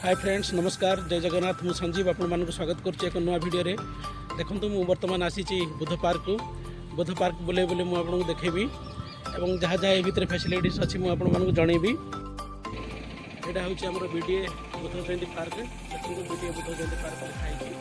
Hi friends नमस्कार जय जगन्नाथ मु संजीव आपण मानक स्वागत करछि एक नया वीडियो रे देखंतु मु वर्तमान आसीछि बुद्ध पार्क बुले बुले मु आपन को देखेबी एवं जहाँ जहाँ ए भितर फैसिलिटीज अछि मु आपण मानक जणेबी। एटा होछि हमर बीडीए बुद्ध जयंती पार्क देखंतु बीडीए बुद्ध जयंती पार्क देखाइछि।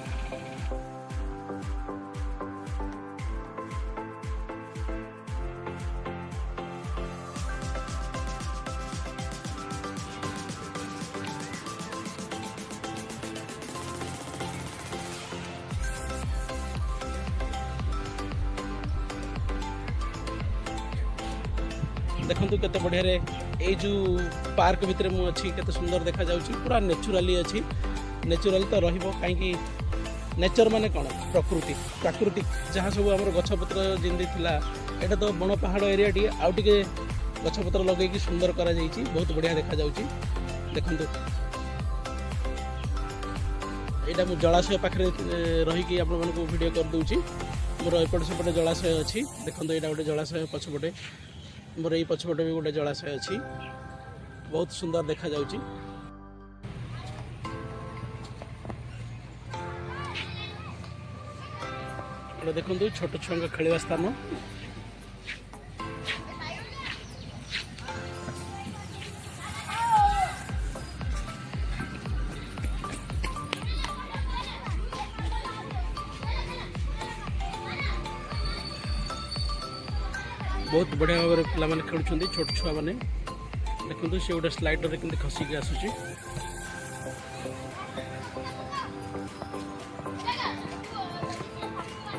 देखंतु केते बढ़िया रे ए जो पार्क भितर मु अछि केते सुंदर देखा जाउछि पूरा नेचुरली अछि। नेचुरल तो रहिबो काहे कि नेचर माने कोन प्रकृति प्राकृतिक जहाँ सब हमर गछपत्र जिंदी थिला एटा तो बण पहाड़ एरिया टी आउ टिके गछपत्र लगे कि सुंदर करा जाइछि बहुत बढ़िया देखा जाउछि। देखंतु एटा मु जलाशय पाखरे रही कि आपण मानको वीडियो कर दउछि। मोर एपट सेपटे जलाशय अछि देखंतु एटा गोटे जलाशय पछपटे मोर ये पछपटे भी गोटे जलाशय अच्छी बहुत सुंदर देखा जाउची। देखंतु छोट छुआ खेलवा स्थान बहुत बढ़िया भाव में पिला माने खेलुछंदी छोट छुआ माने देखंतु से गोटे स्लाइडर रे केमती खसी के आसुची।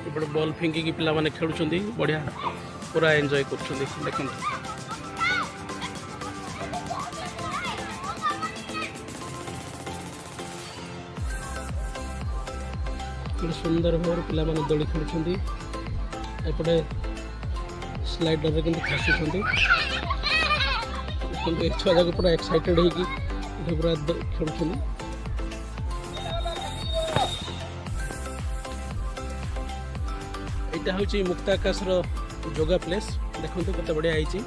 एपटे बॉल फिंगी की पिला माने खेलुछंदी बढ़िया पूरा एंजॉय करछंदी देखंतु। सुंदर भाव में पिला माने दोली खेलुछंदी एपटे स्लाइडर रे केमती खसुछंदी देखंतु एक छुआ जाक पूरा एक्साइटेड है कि पूरा खेलुछंदी। एटा होची मुक्त आकाश रो योगा प्लेस देखंतु केते बढ़िया आइची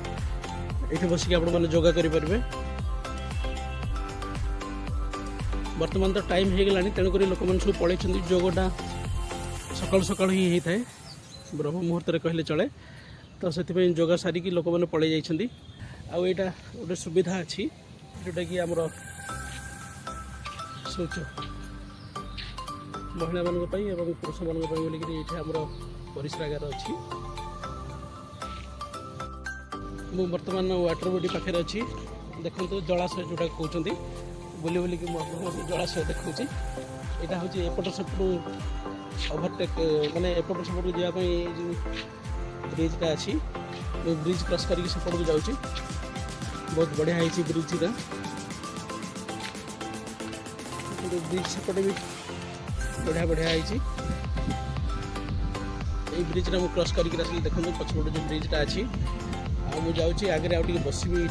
एठी बसी के आपण माने योगा करि परबे। वर्तमान तो टाइम हे गेलानी तेणु करी लोक मन सब पळै छंदी योगटा सकाळ सकाळ ही थाए ब्रह्म मुहूर्त रे कहले चले तो से योगा सारिकी लोक मैंने पड़े जाइए। आउ यहाँ गोटे सुविधा अच्छी जोटा कि आमर शौच महिला मान पुरुष मान बोलिकी ये आमर परिश्रागार अच्छी। मु बर्तमान वाटर बॉडी पाखे अच्छी देखो जलाशय जोटा कहते बुली बुलिकी जलाशय देखा यहाँ हूँ एपट सेपट ओभरटेक माने एपट सेपट जावाई जो ब्रिजटा अच्छी ब्रिज क्रॉस करके सेपट को जाऊँगी बहुत बढ़िया है ब्रिज टा ब्रिज सेपटे भी बढ़िया बढ़िया है ब्रिज टा क्रॉस करके आसिक देखो पछपटे जो ब्रिजटा अच्छी आ जाऊँगी आगे आगे बसबी ये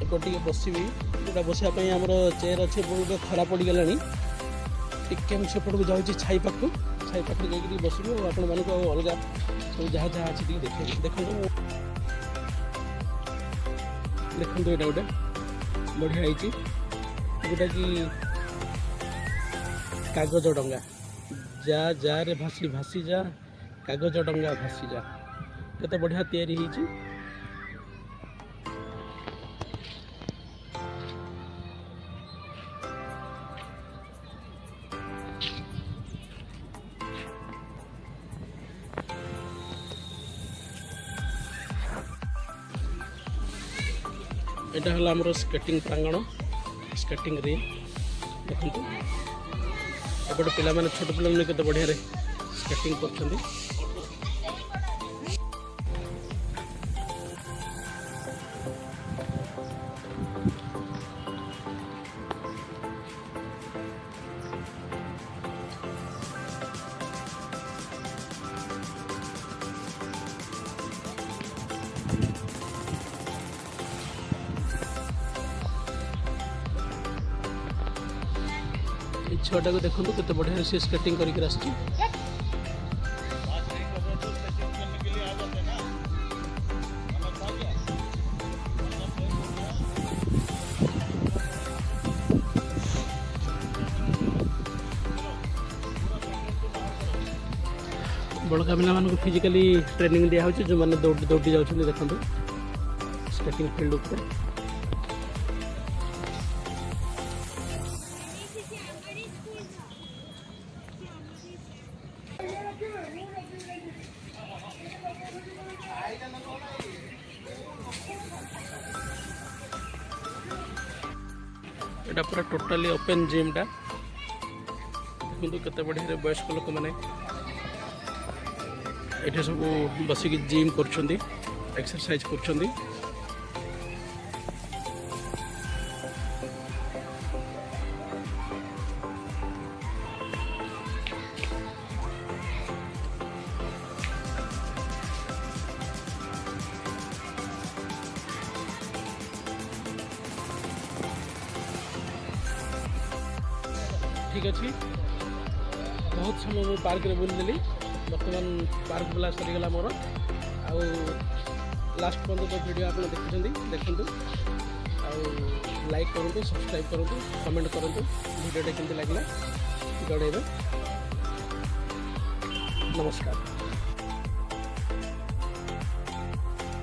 एपटे बसबी जोटा बसापी आम चेयर अच्छे बहुत खरा पड़गला टिके सेपट को जाऊँगी छाई पाखु छाई पाखे जाकि बसबी और आपण मानक अलग सब जहाँ जहाँ अच्छी देखे देखो देखो यहाँ गोटे बढ़िया है जोटा कि कागज डंगा जा जा रे भासी भासी जा कागज डंगा भासी जा केते बढ़िया तैयारी होइची। एटा हला हमरो स्केटिंग प्रांगण स्केटिंग रे देखंतु एपटे पिला माने छोट पिला माने केते बढ़िया रे स्केटिंग करछंदी। छुआटा को देखो केते बढ़िया से स्केटिंग करके आसची। बड़का पिला फिजिकली ट्रेनिंग दिया जो मैंने दौड़ी जाऊँ देखो स्केटिंग फील्ड उपर एटा पूरा टोटाली ओपन जिम टा देखो केते बढ़िया वयस्क लोक मैंने ये सब बसिक जिम कर एक्सरसाइज कर ठीक अच्छे बहुत समय मुझे पार्क में बुलदेली बर्तमान पार्क बुला सरीगला मोर आउ लास्ट पर्यटन तो वीडियो आप देखते आउ लाइक करूँ सब्सक्राइब करूँ कमेंट करूँ वीडियोटा केमती लगे जड़ेबे नमस्कार।